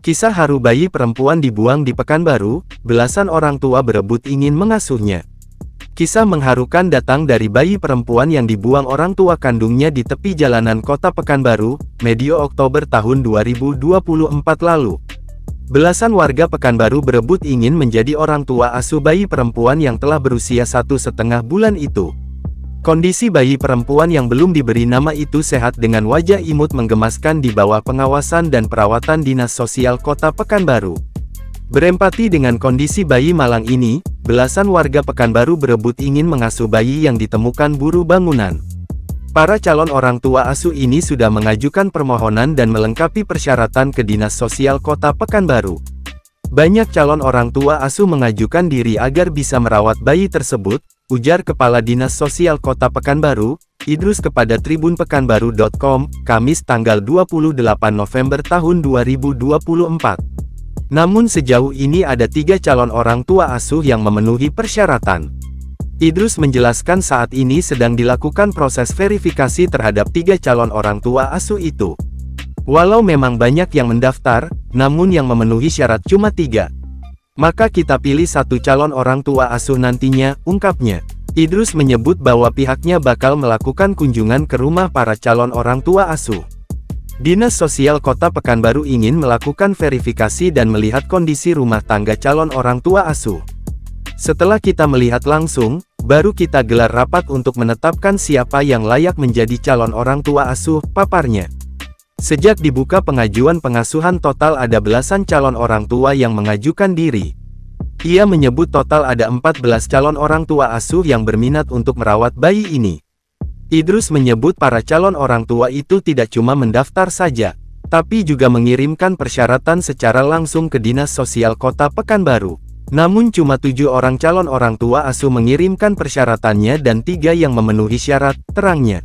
Kisah haru bayi perempuan dibuang di Pekanbaru, belasan orang tua berebut ingin mengasuhnya. Kisah mengharukan datang dari bayi perempuan yang dibuang orang tua kandungnya di tepi jalanan kota Pekanbaru, medio Oktober tahun 2024 lalu. Belasan warga Pekanbaru berebut ingin menjadi orang tua asuh bayi perempuan yang telah berusia 1,5 bulan itu. Kondisi bayi perempuan yang belum diberi nama itu sehat dengan wajah imut menggemaskan di bawah pengawasan dan perawatan Dinas Sosial Kota Pekanbaru. Berempati dengan kondisi bayi malang ini, belasan warga Pekanbaru berebut ingin mengasuh bayi yang ditemukan buruh bangunan. Para calon orang tua asuh ini sudah mengajukan permohonan dan melengkapi persyaratan ke Dinas Sosial Kota Pekanbaru. Banyak calon orang tua asuh mengajukan diri agar bisa merawat bayi tersebut, ujar Kepala Dinas Sosial Kota Pekanbaru, Idrus kepada tribunpekanbaru.com, Kamis tanggal 28 November tahun 2024. Namun sejauh ini ada 3 calon orang tua asuh yang memenuhi persyaratan. Idrus menjelaskan saat ini sedang dilakukan proses verifikasi terhadap 3 calon orang tua asuh itu. Walau memang banyak yang mendaftar, namun yang memenuhi syarat cuma 3. Maka kita pilih 1 calon orang tua asuh nantinya, ungkapnya. Idrus menyebut bahwa pihaknya bakal melakukan kunjungan ke rumah para calon orang tua asuh. Dinas Sosial Kota Pekanbaru ingin melakukan verifikasi dan melihat kondisi rumah tangga calon orang tua asuh. Setelah kita melihat langsung, baru kita gelar rapat untuk menetapkan siapa yang layak menjadi calon orang tua asuh, paparnya. Sejak dibuka pengajuan pengasuhan total ada belasan calon orang tua yang mengajukan diri. Ia menyebut total ada 14 calon orang tua asuh yang berminat untuk merawat bayi ini. Idrus menyebut para calon orang tua itu tidak cuma mendaftar saja, tapi juga mengirimkan persyaratan secara langsung ke Dinas Sosial Kota Pekanbaru. Namun cuma 7 orang calon orang tua asuh mengirimkan persyaratannya dan 3 yang memenuhi syarat, terangnya.